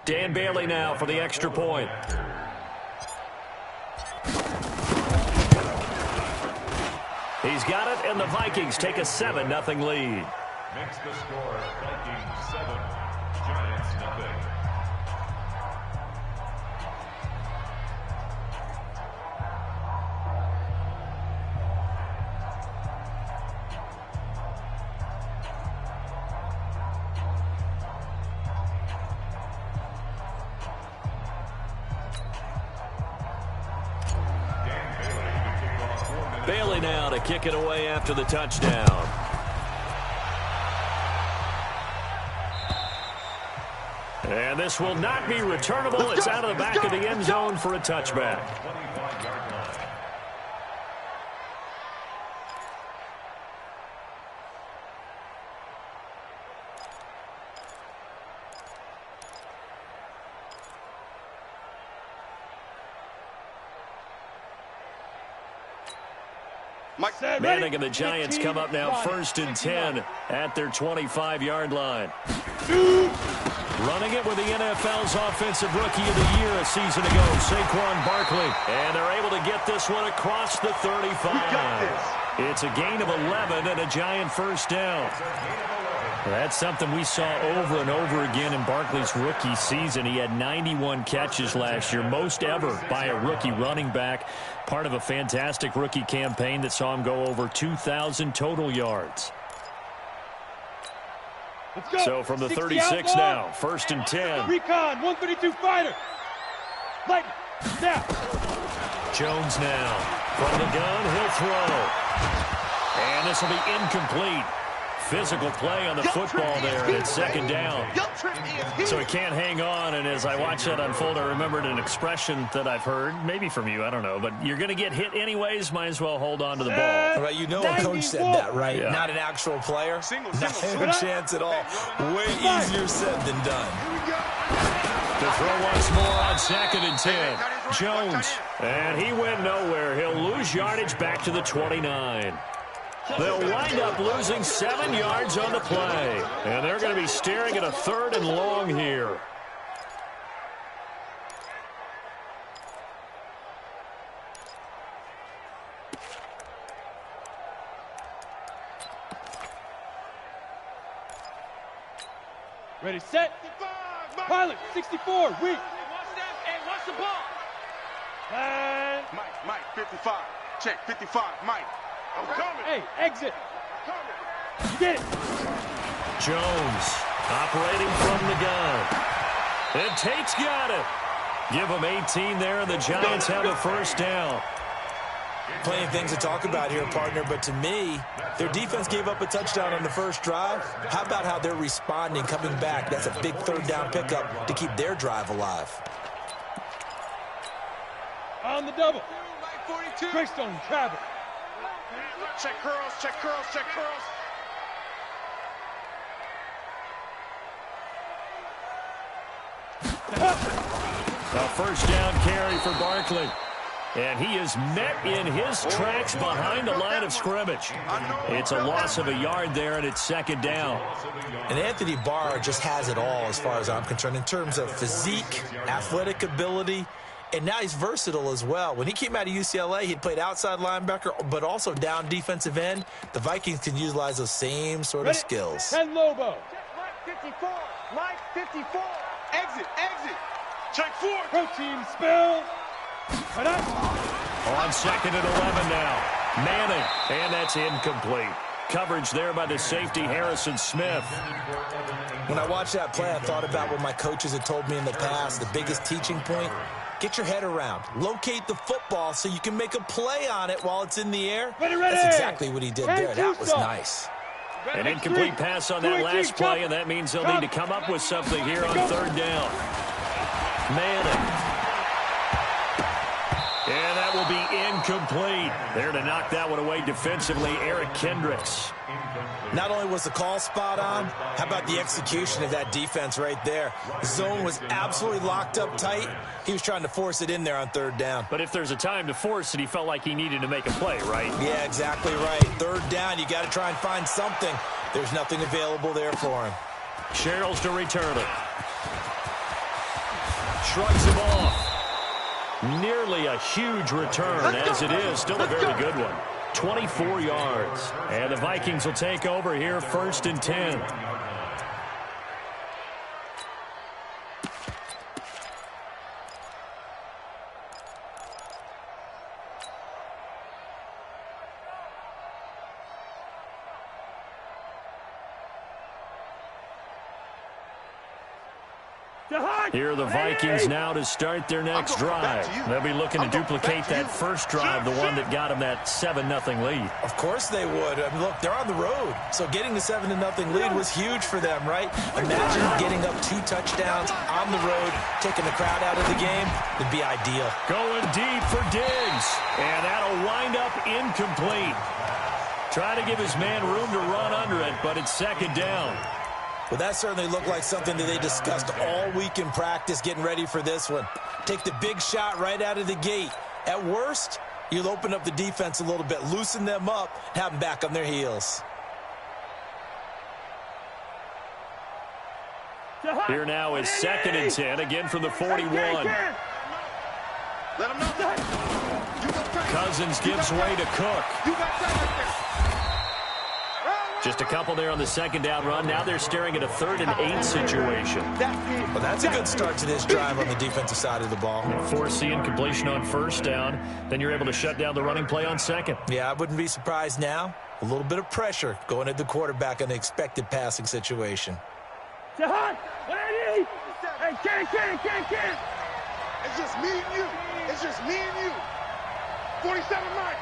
Dan Bailey now for the extra point. He's got it, and the Vikings take a 7-0 lead. Makes the score Vikings 7, Giants 0. Bailey now to kick it away after the touchdown. And this will not be returnable. It's out of the back of the end zone for a touchback. Manning and the Giants come up now 1st and 10 at their 25-yard line. Running it with the NFL's Offensive Rookie of the Year a season ago, Saquon Barkley. And they're able to get this one across the 35. It's a gain of 11 and a Giant first down. That's something we saw over and over again in Barkley's rookie season. He had 91 catches last year, most ever by a rookie running back. Part of a fantastic rookie campaign that saw him go over 2,000 total yards. So from the 36 now, 1st and 10. Recon, 132 fighter. Light, snap. Jones now from the gun, he'll throw. And this will be incomplete. Physical play on the football there, and it's 2nd down. So he can't hang on, and as I watch that unfold, I remembered an expression that I've heard, maybe from you, I don't know, but you're going to get hit anyways, might as well hold on to the ball. Right, you know a coach said that, right? Yeah. Not an actual player. Not a chance at all. Way easier said than done. To throw once more on 2nd and 10. Jones, and he went nowhere. He'll lose yardage back to the 29. They'll wind up losing 7 yards on the play. And they're going to be staring at a 3rd and long here. Ready, set. Pilot, 64, weak. Hey, watch the ball. And Mike, 55. Check, 55, Mike. I'm coming. Hey, exit. I'm coming. You get it. Jones operating from the gun. And Tate's got it. Give them 18 there, and the Giants have a first down. Plenty of things to talk about here, partner, but to me, their defense gave up a touchdown on the first drive. How about how they're responding, coming back? That's a big 3rd down pickup to keep their drive alive. On the double. Mike 42. Greystone, travel. Check curls, check curls, check curls. A first down carry for Barkley. And he is met in his tracks behind the line of scrimmage. It's a loss of a yard there, and it's 2nd down. And Anthony Barr just has it all as far as I'm concerned in terms of physique, athletic ability, and now he's versatile as well. When he came out of UCLA, he'd played outside linebacker, but also down defensive end. The Vikings can utilize those same sort of skills. 10 Lobo. Mike 54. Mike 54. Exit. Check 4. Protein spill. Right up. On 2nd and 11 now. Manning, and that's incomplete. Coverage there by the safety, Harrison Smith. When I watched that play, I thought about what my coaches had told me in the past. The biggest teaching point, get your head around. Locate the football so you can make a play on it while it's in the air. Ready. That's exactly what he did there. That was nice. An incomplete pass on that last play, and that means they'll need to come up with something here on 3rd down. Manning. And that will be incomplete. There to knock that one away defensively, Eric Kendricks. Not only was the call spot on, how about the execution of that defense right there? The zone was absolutely locked up tight. He was trying to force it in there on 3rd down. But if there's a time to force it, he felt like he needed to make a play, right? Yeah, exactly right. 3rd down, you got to try and find something. There's nothing available there for him. Sherrills to return it. Shrugs him off. Nearly a huge return, as it is. Still a very good one. 24 yards. And the Vikings will take over here, 1st and 10. Here are the Vikings now to start their next drive. They'll be looking to duplicate that first drive, the one that got them that 7-0 lead. Of course they would. I mean, look, they're on the road. So getting the 7-0 lead was huge for them, right? Imagine getting up 2 touchdowns on the road, taking the crowd out of the game. It'd be ideal. Going deep for Diggs. And that'll wind up incomplete. Try to give his man room to run under it, but it's 2nd down. Well, that certainly looked like something that they discussed all week in practice getting ready for this one. Take the big shot right out of the gate. At worst, you'll open up the defense a little bit, loosen them up, have them back on their heels. Here now is 2nd and 10, again from the 41. Let him know. Cousins gives way to Cook. You got that. Just a couple there on the 2nd down run. Now they're staring at a 3rd and 8 situation. Well, that's a good start to this drive on the defensive side of the ball. Foreseeing completion on 1st down. Then you're able to shut down the running play on 2nd. Yeah, I wouldn't be surprised now. A little bit of pressure going at the quarterback in an expected passing situation. Jahan, ready? Hey, can't. It's just me and you. It's just me and you. 47 Mike.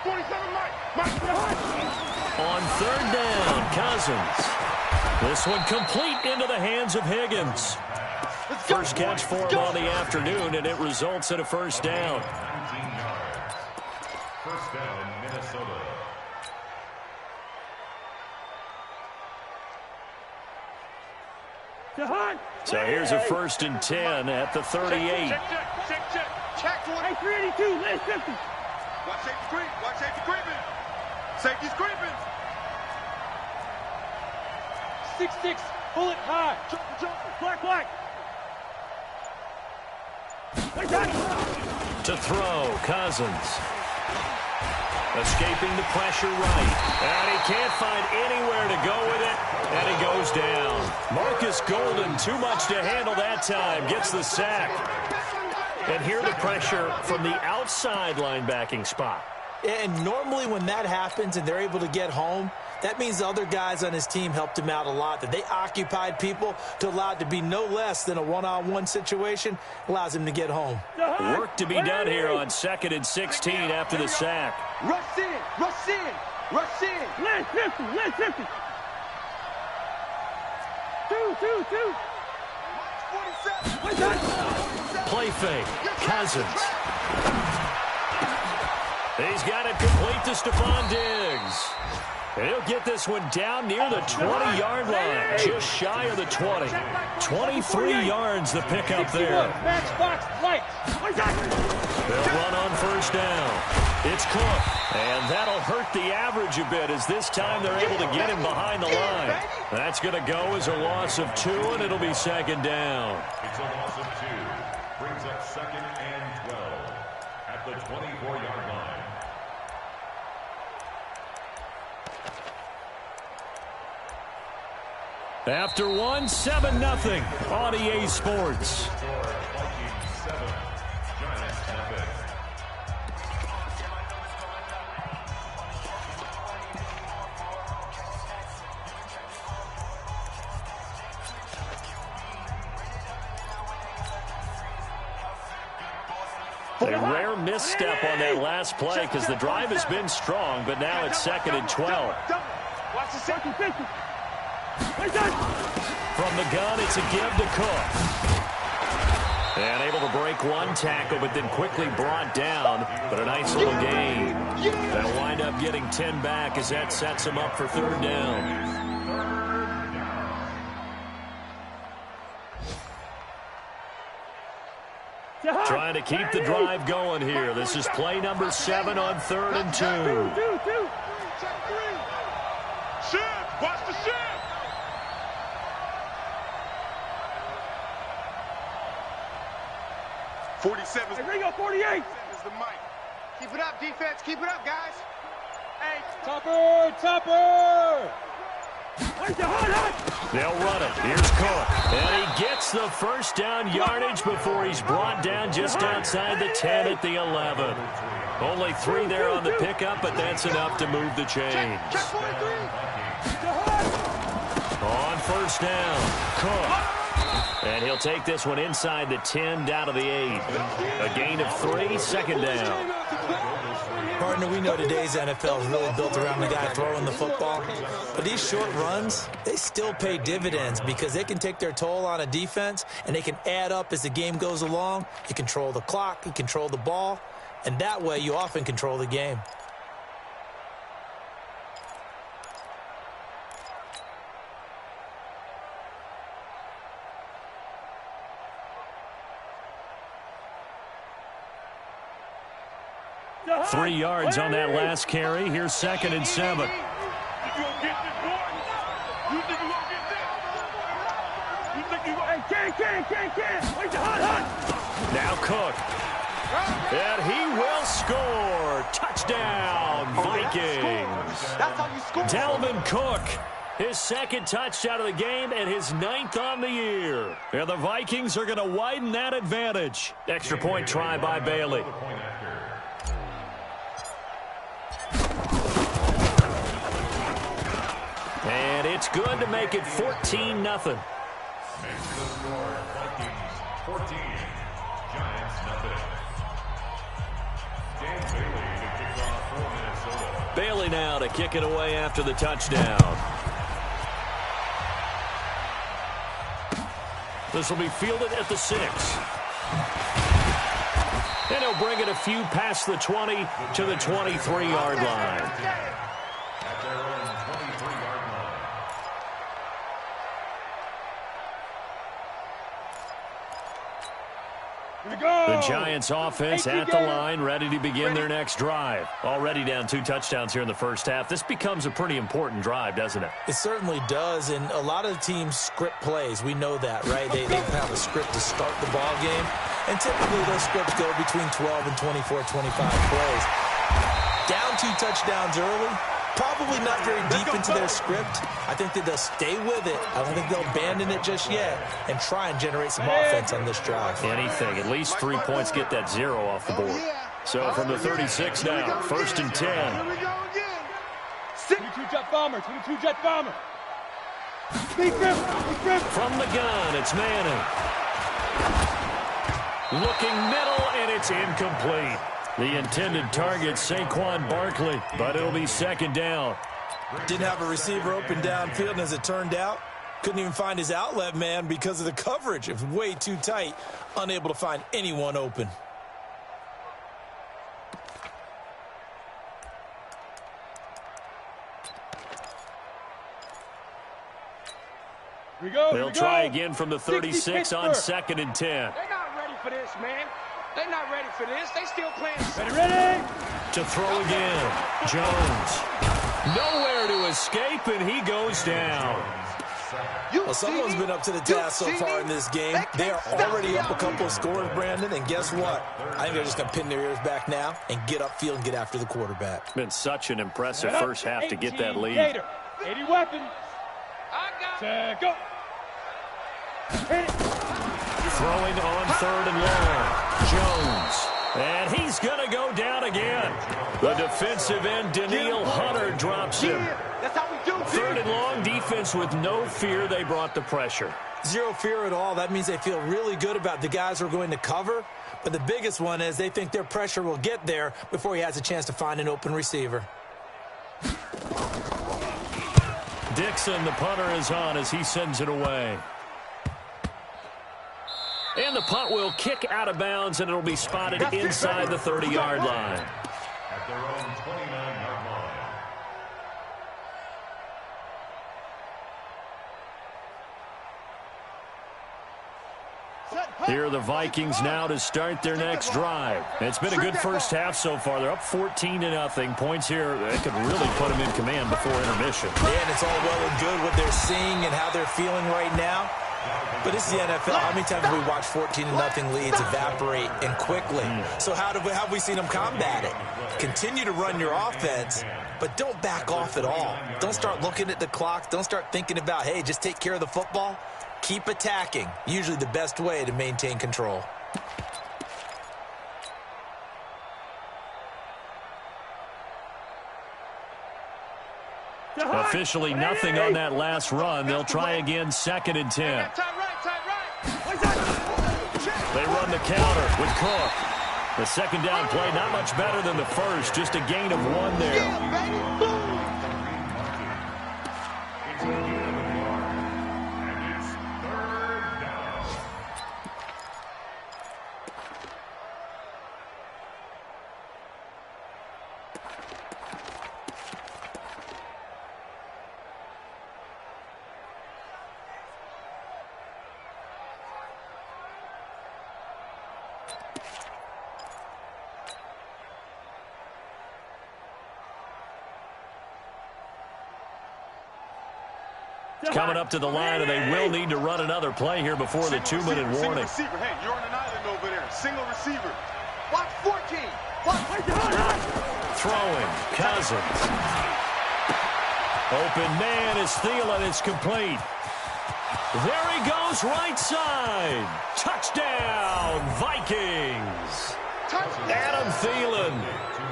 On 3rd down, Cousins. This one complete into the hands of Higgins. First catch for him on the afternoon, and it results in a 1st down. 19 yards. 1st down, Minnesota. Jahan. So here's a 1st and 10 at the 38. Check 20. Hey, 382, let's 50. Watch safety creep. Watch safety creeping. Safety's creeping. 6-6, bullet high. Jump. Black. To throw, Cousins. Escaping the pressure right. And he can't find anywhere to go with it. And he goes down. Marcus Golden, too much to handle that time. Gets the sack. And here the pressure from the outside linebacking spot. And normally when that happens and they're able to get home, that means the other guys on his team helped him out a lot, that they occupied people to allow it to be no less than a one-on-one situation, allows him to get home. Work to be done here on 2nd and 16 after the sack. Rush in. Let's 50. 2. Play fake. Cousins. He's got it complete to Stephon Diggs. And he'll get this one down near the 20-yard line, just shy of the 20. 23 yards the pickup there. Matchbox light. They'll run on 1st down. It's Cook. And that'll hurt the average a bit as this time they're able to get him behind the line. That's going to go as a loss of 2, and it'll be 2nd down. It's a loss of 2. Brings up 2nd and 12 at the 24-yard line. After one, 7-0 on EA Sports. Vikings 7, Giants nothing. A rare misstep on that last play because the drive has been strong, but now it's 2nd and 12. Watch the second 50. From the gun, it's a give to Cook. And able to break one tackle, but then quickly brought down. But a nice little gain. They'll wind up getting 10 back as that sets them up for 3rd down. Trying to keep the drive going here. This is play number 7 on 3rd and 2. Shift. Watch the shift. 47. Hey, Ringo, 48. Is the mic. Keep it up, defense. Keep it up, guys. Hey. Topper, topper. Where's the hot? They'll run it. Here's Cook. And he gets the first down yardage before he's brought down just outside the 10 at the 11. Only 3 there on the pickup, but that's enough to move the chains. Check 43. On first down, Cook. And he'll take this one inside the 10 down to the 8. A gain of 3, second down. Partner, we know today's NFL is really built around the guy throwing the football. But these short runs, they still pay dividends because they can take their toll on a defense and they can add up as the game goes along. You control the clock, you control the ball, and that way you often control the game. Three yards on that last carry. Here's 2nd and 7. You gonna get this, boy? You think you gonna get this? You think you gonna... Hey, can. Where's the hot? Now Cook. And he will score. Touchdown, Vikings. That's how you score. Dalvin Cook, his 2nd touchdown of the game and his 9th on the year. And the Vikings are going to widen that advantage. Extra point try by Bailey. And it's good to make it 14-0. Makes the score Vikings 14, Giants nothing. Dan Bailey to kick off for Minnesota. Bailey now to kick it away after the touchdown. This will be fielded at the 6. And he'll bring it a few past the 20 to the 23-yard line. At their own 23-yard line. Here we go. The Giants offense at the line, ready to begin their next drive. Already down 2 touchdowns here in the first half. This becomes a pretty important drive, doesn't it? It certainly does, and a lot of the teams script plays. We know that, right? They have a script to start the ball game, and typically those scripts go between 12 and 24, 25 plays. Down 2 touchdowns early, probably not very deep into their script. I think that they'll stay with it. I don't think they'll abandon it just yet and try and generate some offense on this drive. Anything, at least 3 points, get that 0 off the board. So from the 36 now, 1st and 10. Here we go again. 22 jet bomber. 22 jet bomber. Big grip. From the gun, it's Manning. Looking middle, and it's incomplete. The intended target, Saquon Barkley, but it'll be 2nd down. Didn't have a receiver open downfield, and as it turned out, couldn't even find his outlet man because of the coverage. It was way too tight, unable to find anyone open. Here we go. They'll try again from the 36 on 2nd and 10. They're not ready for this, man. They're not ready for this. They still playing. Ready. To throw again, Jones. Nowhere to escape, and he goes down. Well, someone's been up to the task so far in this game. They are already up a couple of scores, Brandon, and guess what? I think they're just going to pin their ears back now and get upfield and get after the quarterback. Been such an impressive first half to get that lead. 80 weapons. I got Set, go. Hit it. Throwing on 3rd and long. Jones. And he's going to go down again. The defensive end, Daniil Hunter, drops him. That's how we do it. 3rd and long, defense with no fear. They brought the pressure. Zero fear at all. That means they feel really good about the guys who are going to cover. But the biggest one is they think their pressure will get there before he has a chance to find an open receiver. Dixon, the punter, is on as he sends it away. And the punt will kick out of bounds, and it'll be spotted inside the 30-yard line. At their own 29-yard line. Here are the Vikings now to start their next drive. It's been a good first half so far. They're up 14-0. Points here, they could really put them in command before intermission. And it's all well and good what they're seeing and how they're feeling right now. But this is the NFL. How many times have we watched 14-0 leads evaporate and quickly? So how have we seen them combat it? Continue to run your offense, but don't back off at all. Don't start looking at the clock. Don't start thinking about, hey, just take care of the football. Keep attacking. Usually the best way to maintain control. Officially nothing on that last run. They'll try again, 2nd and 10. They run the counter with Cook. The second down play, not much better than the first, just a gain of 1 there. Coming up to the line, and they will need to run another play here before the 2-minute warning. Receiver. Hey, you're on an island over there. Single receiver. Watch 14. Throwing, Cousins. Open man is Thielen. It's complete. There he goes, right side. Touchdown, Vikings. Adam Thielen,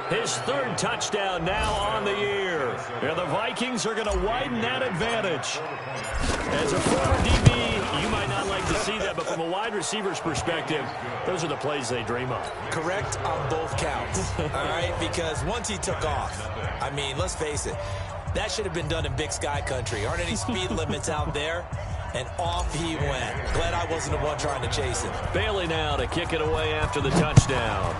his 3rd touchdown now on the year. And the Vikings are going to widen that advantage. As a former DB, you might not like to see that, but from a wide receiver's perspective, those are the plays they dream of. Correct on both counts, all right? Because once he took off, I mean, let's face it, that should have been done in Big Sky country. Aren't any speed limits out there? And off he went. Glad I wasn't the one trying to chase him. Bailey now to kick it away after the touchdown.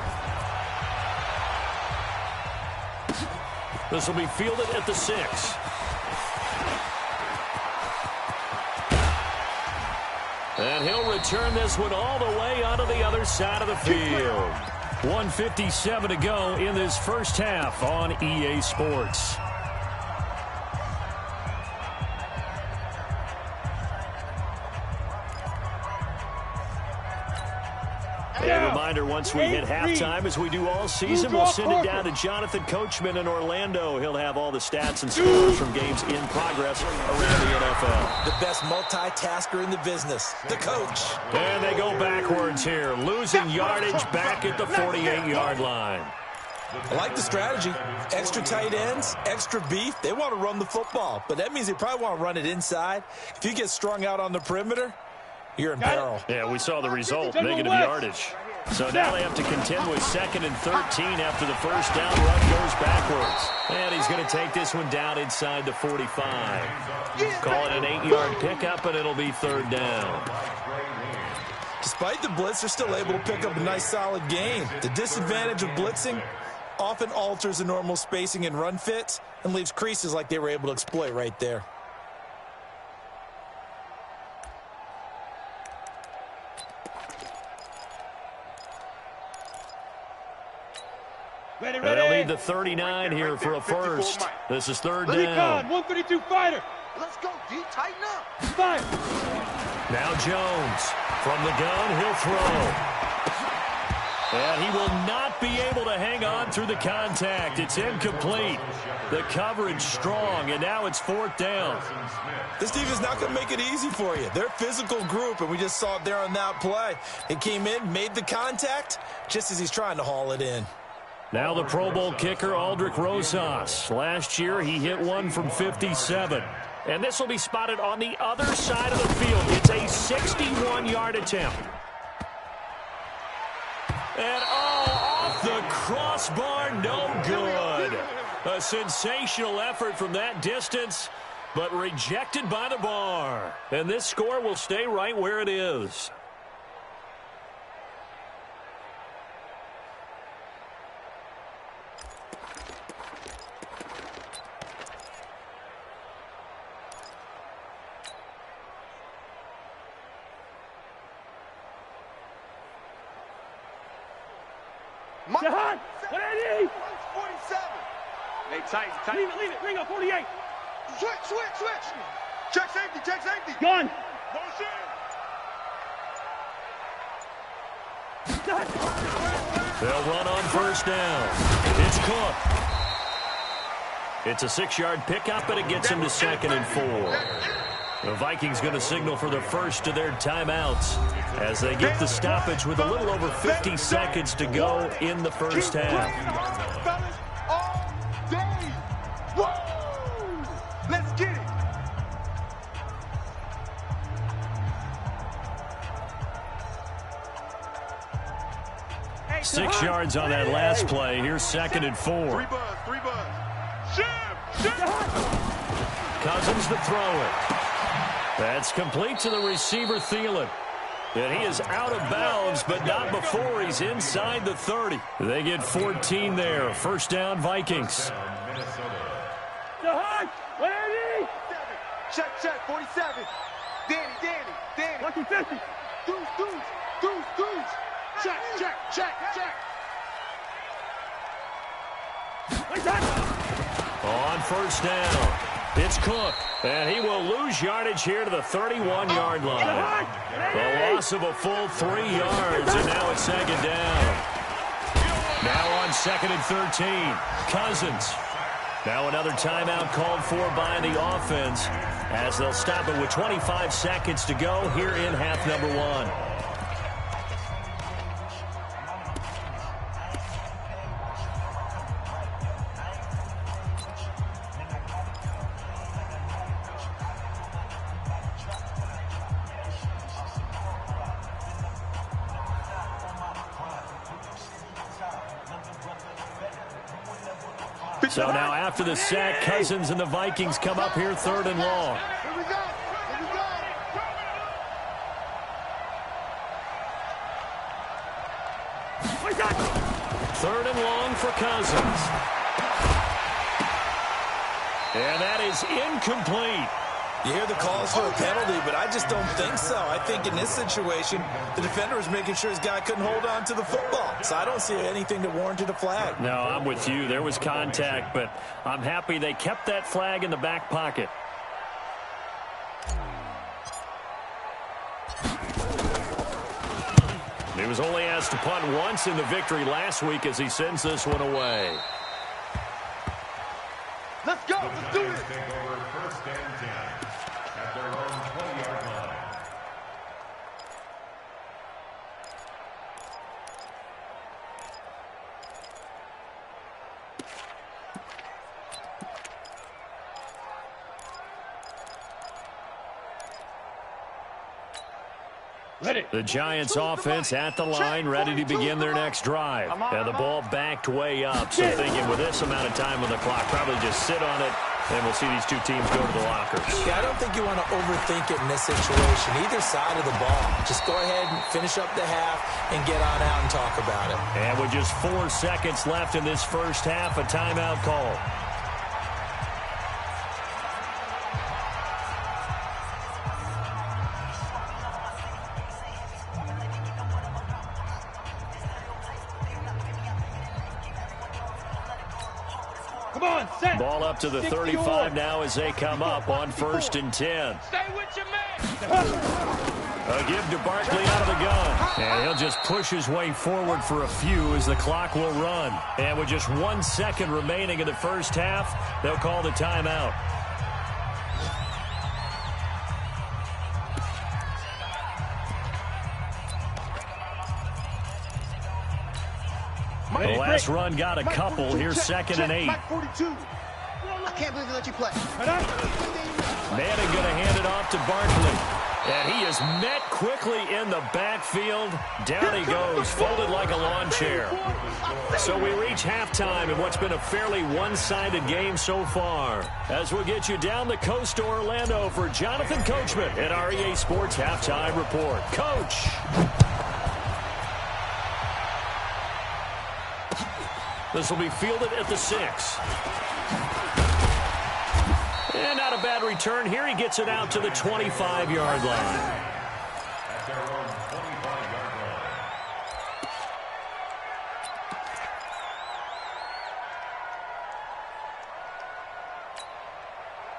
This will be fielded at the 6. And he'll return this one all the way onto the other side of the field. 1:57 to go in this first half on EA Sports. A reminder, once we hit halftime, as we do all season, we'll send it down to Jonathan Coachman in Orlando. He'll have all the stats and scores from games in progress around the NFL. The best multitasker in the business, the coach. And they go backwards here, losing yardage back at the 48-yard line. I like the strategy. Extra tight ends, extra beef. They want to run the football, but that means they probably want to run it inside. If you get strung out on the perimeter, you're in peril. Yeah, we saw the result, negative yardage. So now they have to contend with 2nd and 13 after the first down run goes backwards. And he's going to take this one down inside the 45. Call it an 8-yard pickup, and it'll be 3rd down. Despite the blitz, they're still able to pick up a nice, solid gain. The disadvantage of blitzing often alters the normal spacing and run fits and leaves creases like they were able to exploit right there. They'll need the 39 here for a first. This is 3rd down. 132 fighter. Let's go, D. Tighten up. Fire. Now Jones. From the gun, he'll throw. And he will not be able to hang on through the contact. It's incomplete. The coverage strong, and now it's 4th down. This team is not going to make it easy for you. They're a physical group, and we just saw it there on that play. It came in, made the contact, just as he's trying to haul it in. Now the Pro Bowl kicker, Aldrich Rosas. Last year, he hit one from 57. And this will be spotted on the other side of the field. It's a 61-yard attempt. And, off the crossbar, no good. A sensational effort from that distance, but rejected by the bar. And this score will stay right where it is. Jahan, 180. 47. Hey, tight. Leave it. Ring up, 48. Switch. Check safety. Gun. Motion. They'll run on first down. It's Cook. It's a 6-yard pickup, and it gets him to 2nd and 4. The Vikings going to signal for the first of their timeouts as they get the stoppage with a little over 50 seconds to go in the first half. All day. Whoa! Let's get it. 6 yards on that last play. Here's 2nd and 4. Three buzz. Ship. Cousins to throw it. That's complete to the receiver, Thielen. And he is out of bounds, but not before he's inside the 30. They get 14 there. First down, Vikings. Check, 47. Danny. Lucky 50. Deuce. Check. On first down, it's Cook, and he will lose yardage here to the 31-yard line. The loss of a full 3 yards, and now it's 2nd down. Now on 2nd and 13, Cousins. Now another timeout called for by the offense as they'll stop it with 25 seconds to go here in half number 1. So now after the sack, Cousins and the Vikings come up here 3rd and long. Here we go. 3rd and long for Cousins. And that is incomplete. You hear the calls for a penalty, but I just don't think so. I think in this situation, the defender was making sure his guy couldn't hold on to the football. So I don't see anything that warranted a flag. No, I'm with you. There was contact, but I'm happy they kept that flag in the back pocket. He was only asked to punt once in the victory last week as he sends this one away. Let's go. Let's do it. Take over 1st and 10 at their own 20-yard line. The Giants offense at the line, ready to begin their next drive. And the ball backed way up. So thinking with this amount of time on the clock, probably just sit on it, and we'll see these two teams go to the lockers. Yeah, I don't think you want to overthink it in this situation. Either side of the ball. Just go ahead and finish up the half and get on out and talk about it. And with just 4 seconds left in this first half, a timeout call. Ball up to the 35 now as they come up on 1st and 10. Stay with your man. A give to Barkley out of the gun. And he'll just push his way forward for a few as the clock will run. And with just 1 second remaining in the first half, they'll call the timeout. The last run got a couple. Here's 2nd and 8. Mike 42. I can't believe they let you play. Manning going to hand it off to Barkley. And he is met quickly in the backfield. Down he goes, folded like a lawn chair. So we reach halftime in what's been a fairly one-sided game so far. As we'll get you down the coast to Orlando for Jonathan Coachman at our EA Sports Halftime Report. Coach. This will be fielded at the 6. And not a bad return here. He gets it out to the 25-yard line. At their own 25-yard line.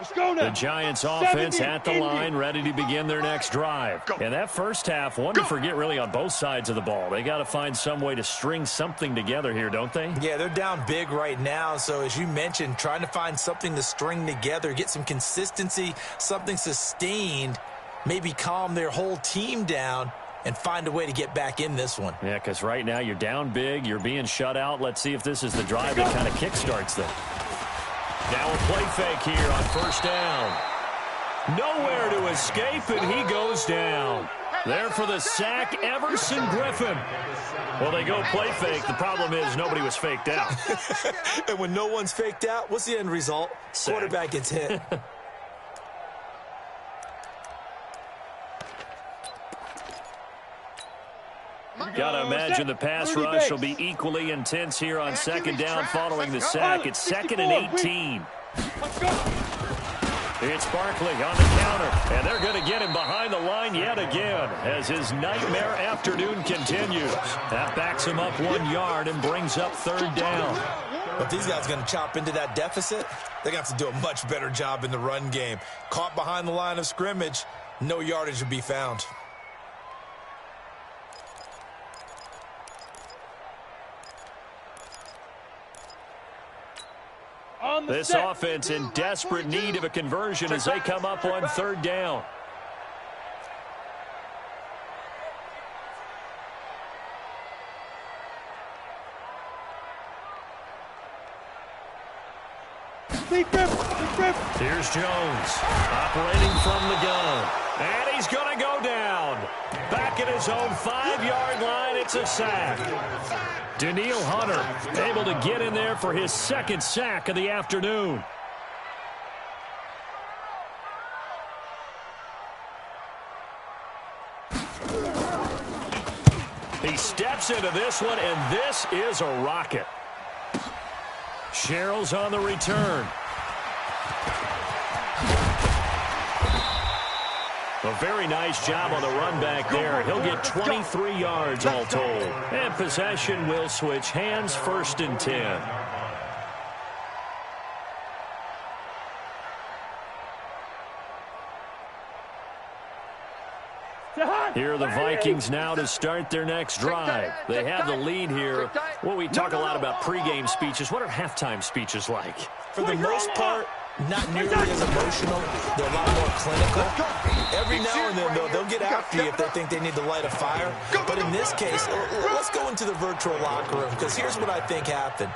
Let's go now. The Giants offense 70, at the line, ready to begin their next drive. And that first half, one to forget really on both sides of the ball. They got to find some way to string something together here, don't they? Yeah, they're down big right now. So as you mentioned, trying to find something to string together, get some consistency, something sustained, maybe calm their whole team down and find a way to get back in this one. Yeah, because right now you're down big, you're being shut out. Let's see if this is the drive that kind of kickstarts them. Now a play fake here on first down. Nowhere to escape, and he goes down. There for the sack, Everson Griffin. Well, they go play fake. The problem is nobody was faked out. And when no one's faked out, what's the end result? Sack. Quarterback gets hit. Got to imagine the pass rush will be equally intense here on second down following the sack. It's 2nd and 18. Let's go. It's Barkley on the counter, and they're going to get him behind the line yet again as his nightmare afternoon continues. That backs him up 1 yard and brings up third down. But these guys are going to chop into that deficit. They're going to have to do a much better job in the run game. Caught behind the line of scrimmage, no yardage will be found. This offense in desperate need of a conversion as they come up on third down. Here's Jones operating from the gun. And he's going to go down. Back at his own 5-yard line, it's a sack. Daniil Hunter able to get in there for his second sack of the afternoon. He steps into this one, and this is a rocket. Sherrill's on the return. A very nice job on the run back there. He'll get 23 yards all told. And possession will switch hands, 1st and 10. Here are the Vikings now to start their next drive. They have the lead here. Well, we talk a lot about pregame speeches. What are halftime speeches like? For the most part, not nearly as emotional. They're a lot more clinical. Every now and then, they'll get after you if they think they need to light a fire. But in this case, let's go into the virtual locker room, because here's what I think happened.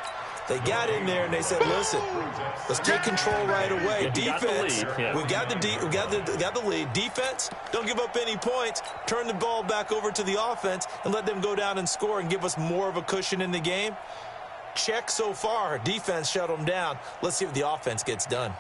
They got in there and they said, listen, let's take control right away. Defense, we got the lead. Defense, don't give up any points. Turn the ball back over to the offense and let them go down and score and give us more of a cushion in the game. Check so far. Defense shut them down. Let's see if the offense gets done.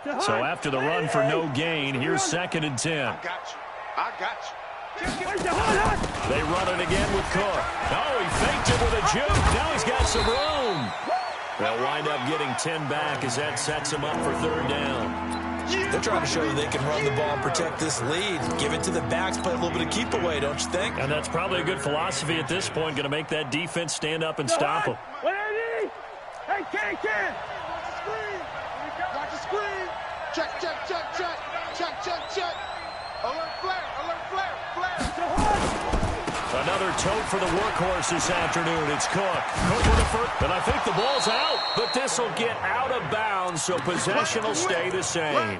So after the run for no gain, here's 2nd and 10. I got you. I got you. They run it again with Cook. Oh, he faked it with a juke. Now he's got some room. They'll wind up getting 10 back as that sets him up for third down. They're trying to show that they can run the ball and protect this lead. Give it to the backs, play a little bit of keep away, don't you think? And that's probably a good philosophy at this point. Going to make that defense stand up and stop them. Hey, Ken! Watch the screen. Check. Alert flare. Another tote for the workhorse this afternoon. It's Cook. Cook with the first. And I think the ball's out. But this will get out of bounds, so possession will stay the same. I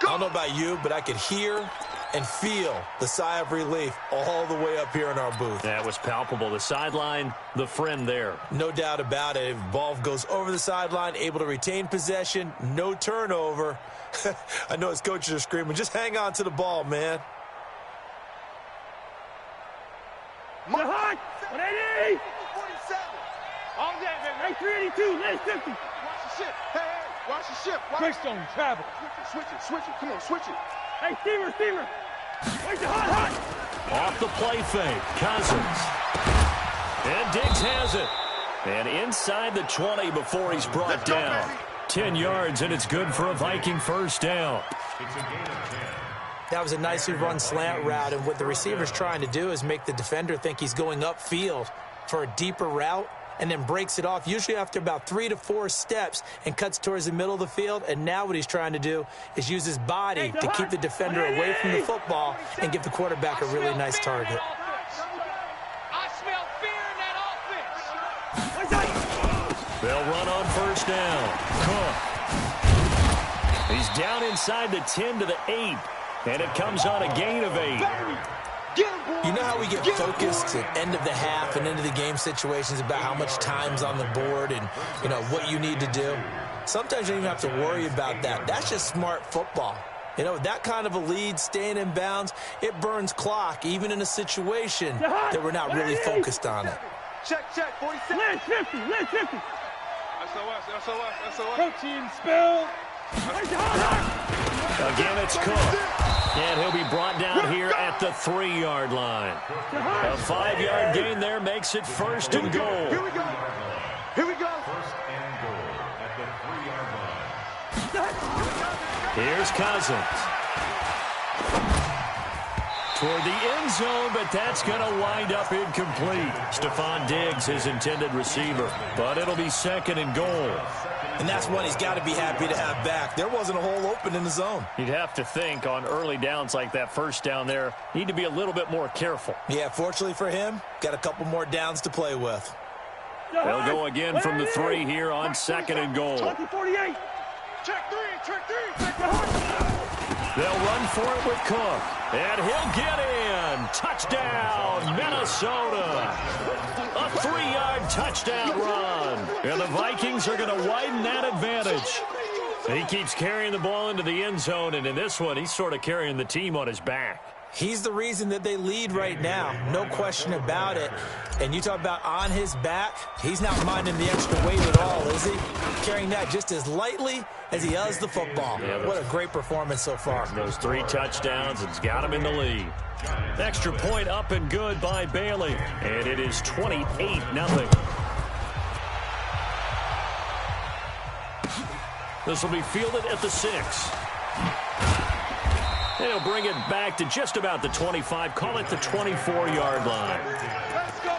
don't know about you, but I could hear and feel the sigh of relief all the way up here in our booth. That was palpable. The sideline, the friend there. No doubt about it. Ball goes over the sideline, able to retain possession, no turnover. I know his coaches are screaming, just hang on to the ball, man. Hot! 180! 47. All that, man. Hey, 382, let's 50. Watch the ship. Hey, watch the ship. Quickstone, travel. Switch it. Come on, switch it. Hey, steamer. Where's the hot? Off the play fake, Cousins. And Diggs has it. And inside the 20 before he's brought down. 10 yards, and it's good for a Viking first down. It's a gain of 10. That was a nicely run slant route, and what the receiver's trying to do is make the defender think he's going upfield for a deeper route. and then breaks it off, usually after about 3 to 4 steps, and cuts towards the middle of the field. And now what he's trying to do is use his body to keep the defender away from the football and give the quarterback a really nice target. I smell fear in that offense. They'll run on first down. Cook. He's down inside the 10 to the 8, and it comes on a gain of 8. You know how we get focused at end of the half and into the game situations about how much time's on the board and, you know, what you need to do? Sometimes you don't even have to worry about that. That's just smart football. You know, that kind of a lead, staying in bounds, it burns clock, even in a situation that we're not really focused on it. Check, 47. Land 50, land 50. SOS. Protein spill. Again, it's Cook. And he'll be brought down here at the 3-yard line. A 5-yard gain there makes it first and goal. Here we go. First and goal at the 3-yard line. Here's Cousins. Toward the end zone, but that's going to wind up incomplete. Stephon Diggs, his intended receiver. But it'll be second and goal. And that's one he's got to be happy to have back. There wasn't a hole open in the zone. You'd have to think on early downs like that first down there, need to be a little bit more careful. Yeah, fortunately for him, got a couple more downs to play with. They'll go again from the 3 here on second and goal. 48. Check three. They'll run for it with Cook. And he'll get in. Touchdown, Minnesota. A 3-yard touchdown run. And the Vikings are going to widen that advantage. He keeps carrying the ball into the end zone, and in this one, he's sort of carrying the team on his back. He's the reason that they lead right now. No question about it. And you talk about on his back, he's not minding the extra weight at all, is he? Carrying that just as lightly as he does the football. Yeah, what a great performance so far. Those 3 touchdowns, it's got him in the lead. Extra point up and good by Bailey. And it is 28-0. This will be fielded at the 6. And he'll bring it back to just about the 25. Call it the 24-yard line. Let's go,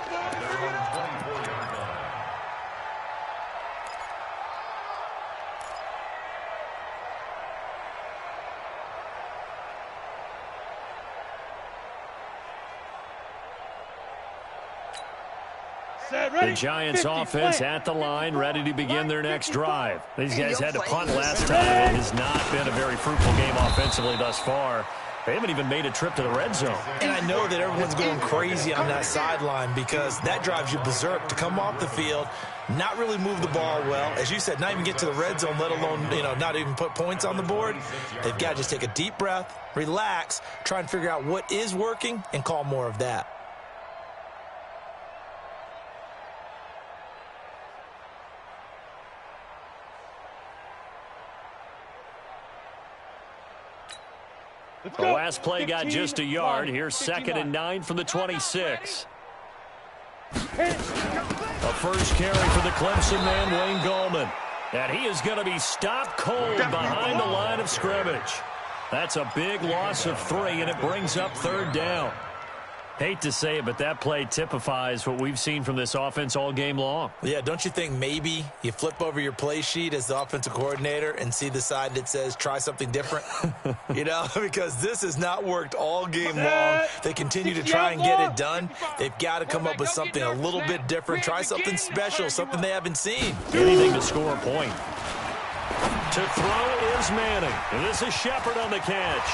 The Giants offense at the line, ready to begin their next drive. These guys had to punt last time. It has not been a very fruitful game offensively thus far. They haven't even made a trip to the red zone. And I know that everyone's going crazy on that sideline because that drives you berserk to come off the field, not really move the ball well. As you said, not even get to the red zone, let alone, not even put points on the board. They've got to just take a deep breath, relax, try and figure out what is working, and call more of that. The last play got just a yard. Here's 2nd and 9 from the 26. A first carry for the Clemson man, Wayne Gallman. And he is going to be stopped cold behind the line of scrimmage. That's a big loss of 3, and it brings up 3rd down. Hate to say it, but that play typifies what we've seen from this offense all game long. Yeah, don't you think maybe you flip over your play sheet as the offensive coordinator and see the side that says try something different? Because this has not worked all game long. They continue to try and get it done. They've got to come up with something a little bit different. Try something special, something they haven't seen. Anything to score a point. To throw is Manning. And this is Shepard on the catch.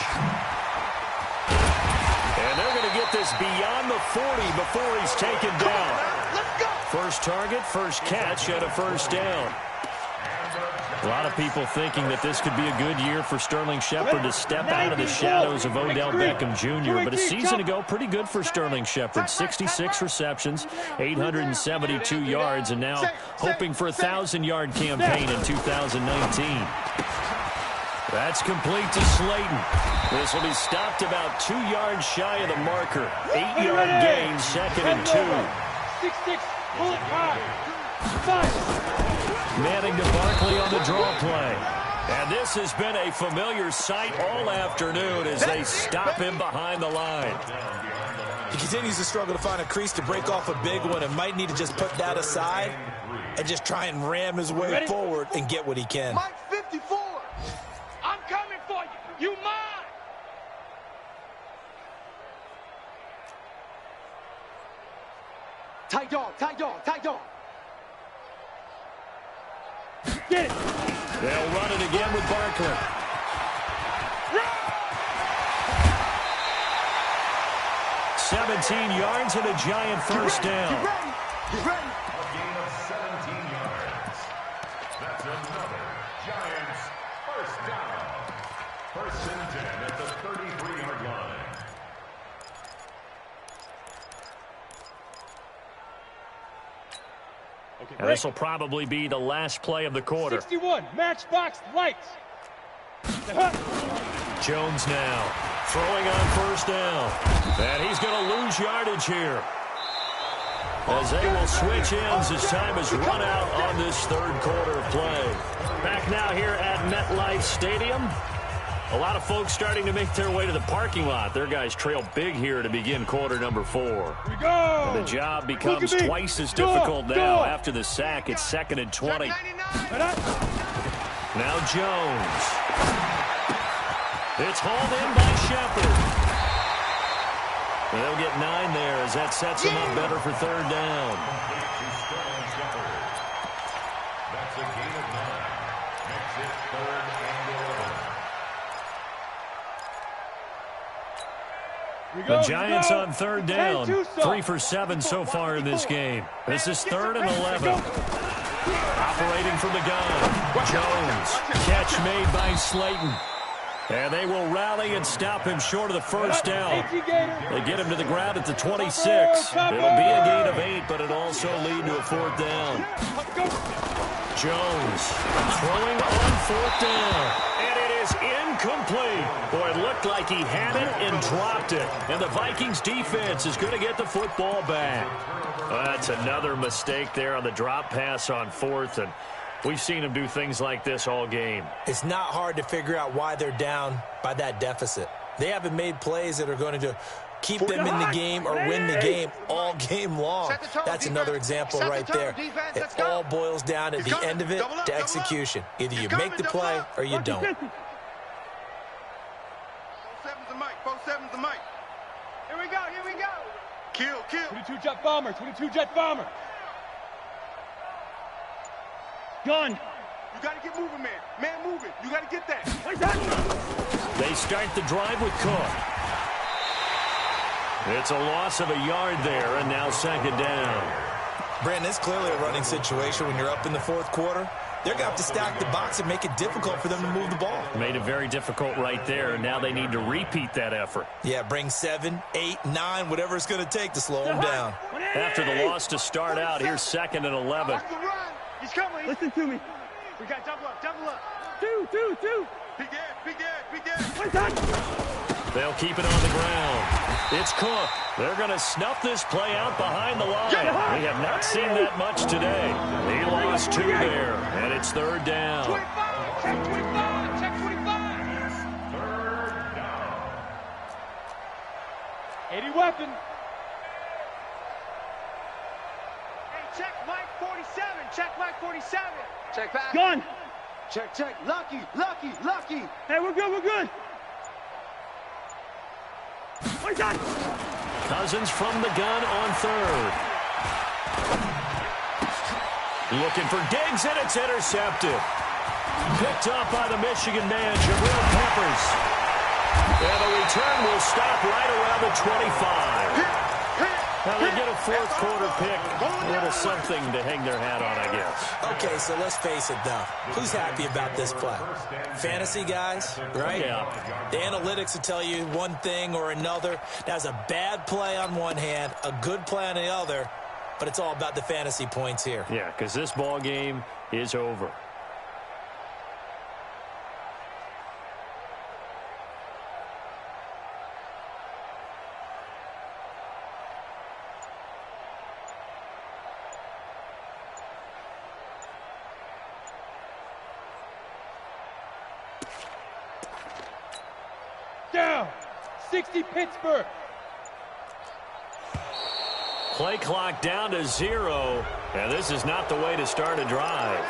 And they're going to get this beyond the 40 before he's taken down. First target, first catch, and a first down. A lot of people thinking that this could be a good year for Sterling Shepard to step out of the shadows of Odell Beckham Jr. But a season ago, pretty good for Sterling Shepard. 66 receptions, 872 yards, and now hoping for a 1,000-yard campaign in 2019. That's complete to Slayton. This will be stopped about 2 yards shy of the marker. 8-yard gain, 2nd and 2. 6-6, pull it high. 5. Manning to Barkley on the draw play. And this has been a familiar sight all afternoon as they stop him behind the line. He continues to struggle to find a crease to break off a big one and might need to just put that aside and just try and ram his way forward and get what he can. Mike 54. I'm coming for you. You mine. Tight dog, tight dog, tight dog. Get it. They'll run it again with Barkley. 17 yards and a giant first down. A gain of 17 yards. That's another Giants first down. First and 10 at the 33-yard line. Okay, And this will probably be the last play of the quarter. 61, matchbox lights. Jones now throwing on first down. And he's going to lose yardage here, as they will switch ends as time has run out on this third quarter of play. Back now here at MetLife Stadium. A lot of folks starting to make their way to the parking lot. Their guys trail big here to begin quarter number 4. Here we go. And the job becomes twice as difficult now after the sack. It's 2nd and 20. Now Jones. It's hauled in by Shepard. They'll get 9 there as that sets them up better for third down. That's a gain of 9. Makes it 3rd and 11. The Giants on third down. 3 for 7 so far in this game. This is 3rd and 11. Operating from the gun. Jones. Catch made by Slayton. And they will rally and stop him short of the first down. They get him to the ground at the 26. It'll be a gain of 8, but it'll also lead to a 4th down. Jones throwing on 4th down. And it is incomplete. Boy, it looked like he had it and dropped it. And the Vikings defense is going to get the football back. That's another mistake there on the drop pass on 4th, and we've seen them do things like this all game. It's not hard to figure out why they're down by that deficit. They haven't made plays that are going to keep them in the game or win the game all game long. That's another example right there. It all boils down at the end of it to execution. Either you make the play or you don't. 7's the mic. 7's the mic. Here we go. Here we go. Kill. 22 jet bomber, 22 jet bomber. Gun. You got to get moving, man. Man moving. You got to get that. They start the drive with Cook. It's a loss of a yard there, and now 2nd down. Brandon, it's clearly a running situation when you're up in the 4th quarter. They're going to have to stack the box and make it difficult for them to move the ball. Made it very difficult right there, and now they need to repeat that effort. Yeah, bring 7, 8, 9, whatever it's going to take to slow them down. After the loss to start out, here's 2nd and 11. Watch the run. He's coming. Listen to me. We got double up. 2. Big Ed. They'll keep it on the ground. It's Cook. They're going to snuff this play out behind the line. We have not seen that much today. He lost 2 there, and it's 3rd down. 25. Check 25. Check 25. 3rd down. 80 weapon. Hey, check Mike 47. Check Mike 47. Check back. Gun. Check. Lucky. Hey, we're good. Cousins from the gun on 3rd. Looking for Diggs, and it's intercepted. Picked up by the Michigan man, Jabril Peppers. And the return will stop right around the 25. Now they get a 4th quarter pick. A little something to hang their hat on, I guess. Okay, so let's face it, though. Who's happy about this play? Fantasy guys, right? Yeah. The analytics will tell you one thing or another. That's a bad play on one hand, a good play on the other, but it's all about the fantasy points here. Yeah, because this ball game is over. Down. 60 Pittsburgh. Play clock down to 0, and this is not the way to start a drive.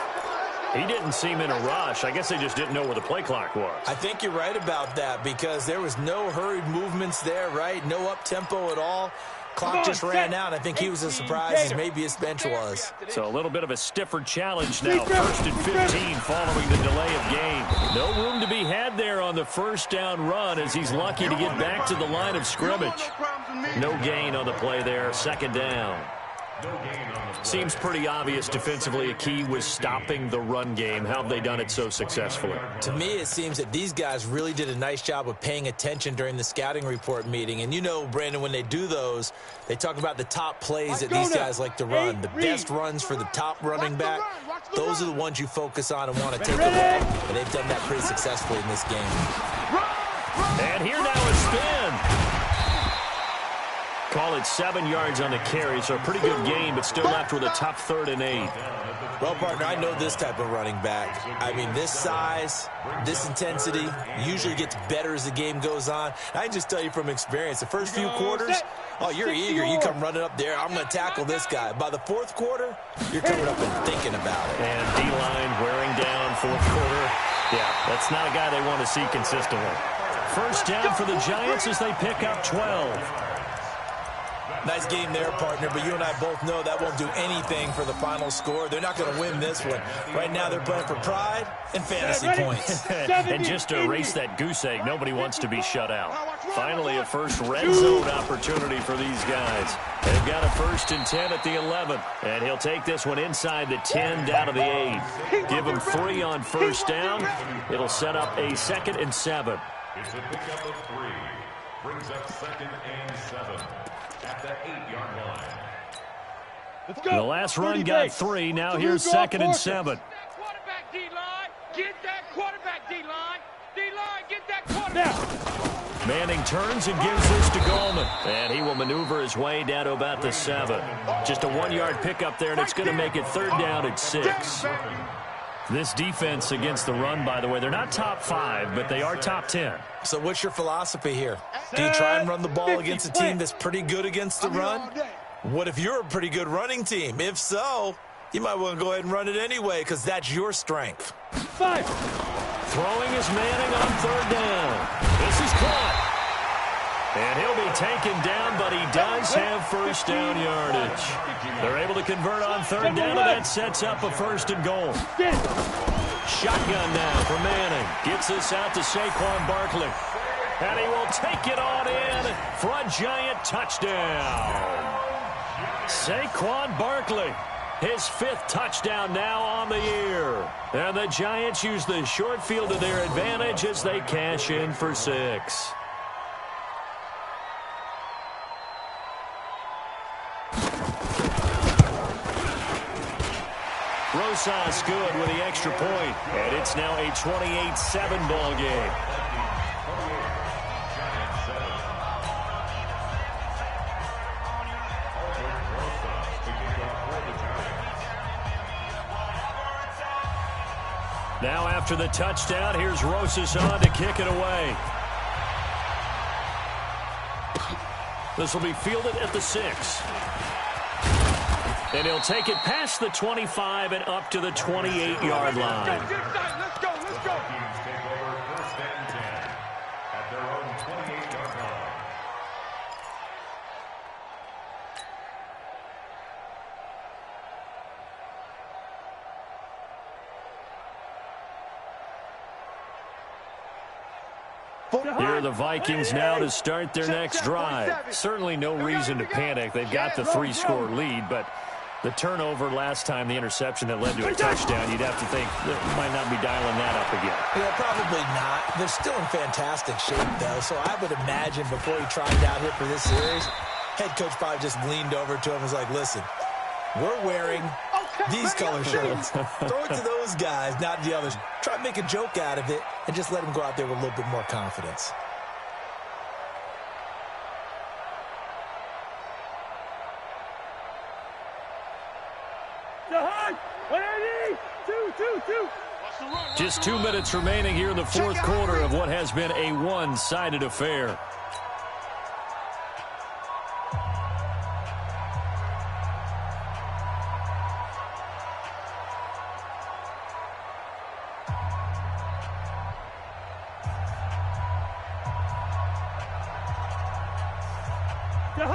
He didn't seem in a rush. I guess they just didn't know where the play clock was. I think you're right about that because there was no hurried movements there, right? No up-tempo at all. Clock just ran out. I think he was as surprised as maybe his bench was. So a little bit of a stiffer challenge now. 1st and 15 following the delay of game. No room to be had there on the first down run as he's lucky to get back to the line of scrimmage. No gain on the play there. 2nd down. Seems pretty obvious defensively a key was stopping the run game. How have they done it so successfully? To me, it seems that these guys really did a nice job of paying attention during the scouting report meeting. And you know, Brandon, when they do those, they talk about the top plays that these guys like to run. The best runs for the top running back, those are the ones you focus on and want to take a look. And they've done that pretty successfully in this game. And here now a spin. Call it 7 yards on the carry, so a pretty good game, but still left with a tough 3rd and 8. Well, partner, I know this type of running back. I mean, this size, this intensity usually gets better as the game goes on. I can just tell you from experience, the first few quarters, oh, you're eager. You come running up there, I'm going to tackle this guy. By the 4th quarter, you're coming up and thinking about it. And D-line wearing down 4th quarter. Yeah, that's not a guy they want to see consistently. First down for the Giants as they pick up 12. Nice game there, partner, but you and I both know that won't do anything for the final score. They're not going to win this one. Right now they're playing for pride and fantasy points. And just to erase that goose egg, nobody wants to be shut out. Finally, a first red zone opportunity for these guys. They've got a 1st and 10 at the 11, and he'll take this one inside the 10 down to the 8. Give him 3 on first down. It'll set up a 2nd and 7. It's a pickup of 3. Brings up 2nd and 7. At the 8-yard line. Let's go. The last run got 3. Now here's 2nd and 7. Quarterback D-line. Get that quarterback D-line. D-line, get that quarterback. Manning turns and gives this to Goldman. And he will maneuver his way down to about the 7. Just a 1-yard pickup there, and it's going to make it 3rd down at 6. This defense against the run, by the way, they're not top 5, but they are top 10. So what's your philosophy here? Do you try and run the ball against a team that's pretty good against the run? What if you're a pretty good running team? If so, you might want to go ahead and run it anyway because that's your strength. 5. Throwing is Manning on 3rd down. This is caught. And he'll be taken down, but he does have first down yardage. They're able to convert on 3rd down, and that sets up a 1st and goal. Shotgun now for Manning. Gets this out to Saquon Barkley. And he will take it on in for a Giant touchdown. Saquon Barkley, his 5th touchdown now on the year. And the Giants use the short field to their advantage as they cash in for 6. Rosas good with the extra point, and it's now a 28-7 ball game. Now after the touchdown, here's Rosas on to kick it away. This will be fielded at the 6. And he'll take it past the 25 and up to the 28-yard line. Let's go, let's go. Take over 1st and 10 at their own 28-yard line. Here are the Vikings now to start their next drive. Certainly no reason to panic. They've got the 3-score lead, but the turnover last time, the interception that led to a touchdown, you'd have to think they might not be dialing that up again. Yeah, probably not. They're still in fantastic shape, though, so I would imagine before he tried out here for this series, head coach probably just leaned over to him and was like, listen, we're wearing these color shirts. Throw it to those guys, not the others. Try to make a joke out of it and just let them go out there with a little bit more confidence. Just 2 minutes remaining here in the 4th quarter of what has been a one-sided affair.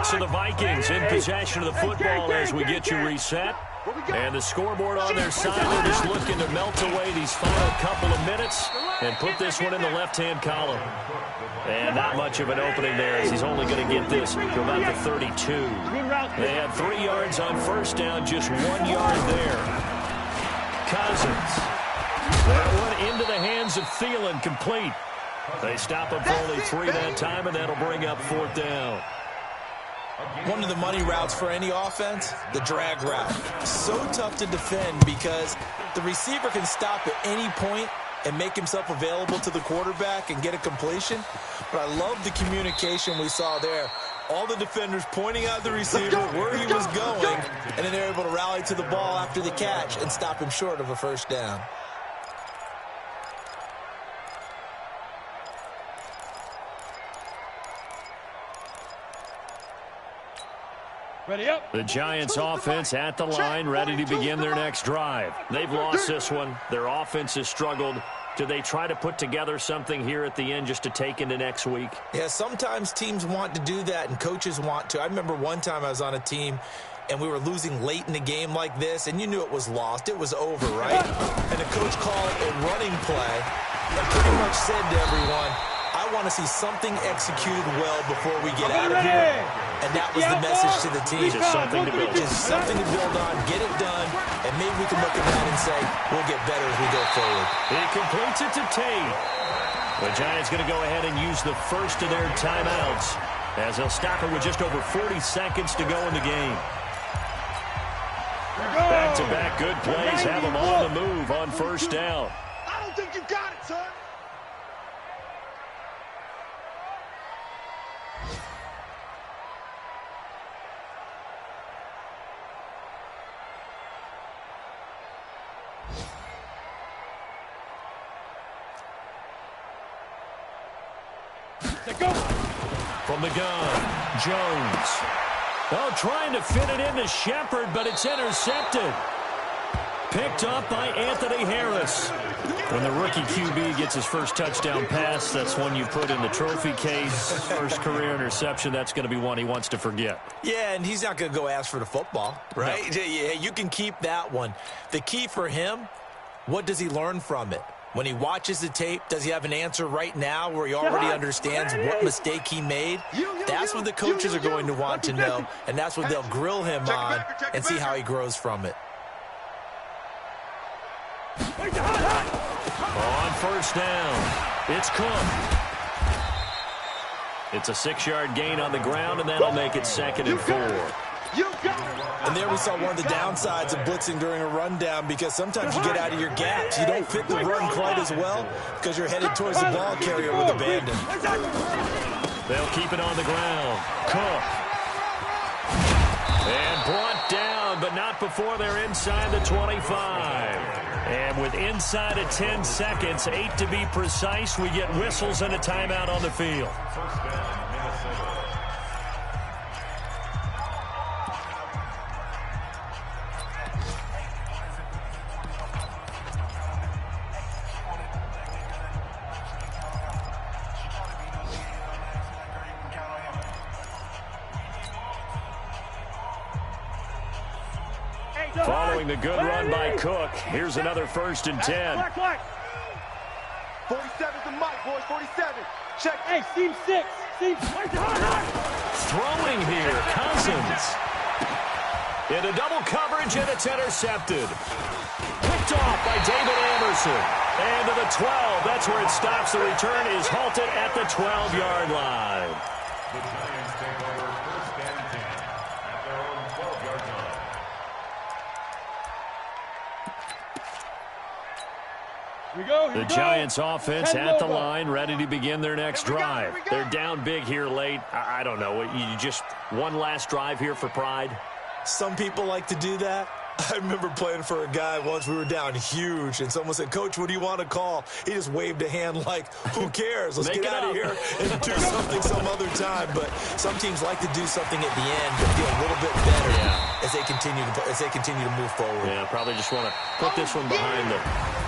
So the Vikings in possession of the football as we get you reset. And the scoreboard on their side, they're just looking to melt away these final couple of minutes and put this one in the left-hand column. And not much of an opening there as he's only going to get this to about the 32. They had 3 yards on first down, just 1 yard there. Cousins. That one into the hands of Thielen, complete. They stop him for only 3 that time, and that'll bring up 4th down. One of the money routes for any offense, the drag route. So tough to defend because the receiver can stop at any point and make himself available to the quarterback and get a completion. But I love the communication we saw there. All the defenders pointing out the receiver where he was going, and then they're able to rally to the ball after the catch and stop him short of a first down. Ready up. The Giants offense at the line, ready to begin their next drive. They've lost this one. Their offense has struggled. Do they try to put together something here at the end just to take into next week? Yeah, sometimes teams want to do that and coaches want to. I remember one time I was on a team and we were losing late in the game like this, and you knew it was lost. It was over, right? And the coach called a running play and pretty much said to everyone, I want to see something executed well before we get out of here. And that was the message to the team. Just something to build. Just something to build on, get it done, and maybe we can look at that and say, we'll get better as we go forward. He completes it to Tate. The Giants going to go ahead and use the first of their timeouts as they'll stop it with just over 40 seconds to go in the game. Back-to-back good plays have them on the move on first down. I don't think you got it, son. From the gun, Jones. Oh, trying to fit it into Shepard, but it's intercepted. Picked up by Anthony Harris. When the rookie QB gets his first touchdown pass, that's one you put in the trophy case. First career interception, that's going to be one he wants to forget. Yeah, and he's not going to go ask for the football, right? No. Yeah, you can keep that one. The key for him, what does he learn from it? When he watches the tape, does he have an answer right now where he already understands what mistake he made? That's what the coaches are going to want to know, and that's what they'll grill him on and see how he grows from it. On first down, it's Cook. It's a 6-yard gain on the ground, and that'll make it 2nd and 4. And there we saw one of the downsides of blitzing during a rundown, because sometimes you get out of your gaps. You don't fit the run quite as well because you're headed towards the ball carrier with abandon. They'll keep it on the ground. Cook. And brought down, but not before they're inside the 25. And with inside of 10 seconds, 8 to be precise, we get whistles and a timeout on the field. Following the good run by Cook, here's another 1st and 10. 47's the mic, boys. 47. Check. Hey, seam 6. Throwing here, Cousins. Into double coverage, and it's intercepted. Picked off by David Anderson. And to the 12. That's where it stops. The return is halted at the 12-yard line. The Giants take over 1st and 10 at their own 12-yard line. The Giants offense at the line, ready to begin their next drive. They're down big here late. I don't know. You just one last drive here for pride? Some people like to do that. I remember playing for a guy once. We were down huge, and someone said, Coach, what do you want to call? He just waved a hand like, who cares? Let's get out of here and do something some other time. But some teams like to do something at the end but feel a little bit better as they continue to move forward. Yeah, probably just want to put this one behind them.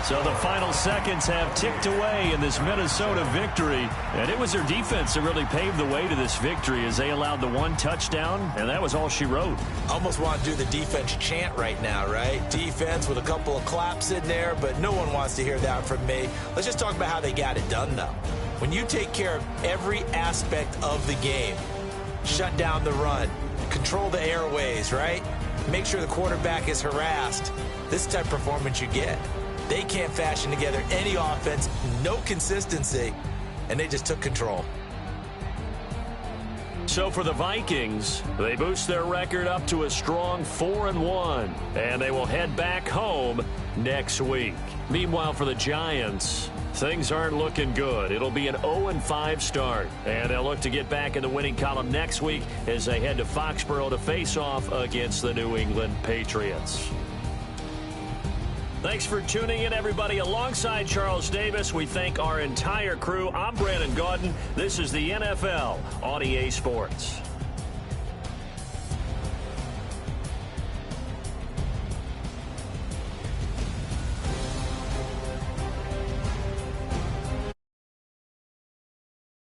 So the final seconds have ticked away in this Minnesota victory. And it was their defense that really paved the way to this victory as they allowed the one touchdown, and that was all she wrote. Almost want to do the defense chant right now, right? Defense with a couple of claps in there, but no one wants to hear that from me. Let's just talk about how they got it done, though. When you take care of every aspect of the game, shut down the run, control the airways, right? Make sure the quarterback is harassed. This type of performance you get. They can't fashion together any offense, no consistency, and they just took control. So for the Vikings, they boost their record up to a strong 4-1, and they will head back home next week. Meanwhile, for the Giants, things aren't looking good. It'll be an 0-5 start, and they'll look to get back in the winning column next week as they head to Foxborough to face off against the New England Patriots. Thanks for tuning in, everybody. Alongside Charles Davis, we thank our entire crew. I'm Brandon Gaudin. This is the NFL on EA Sports.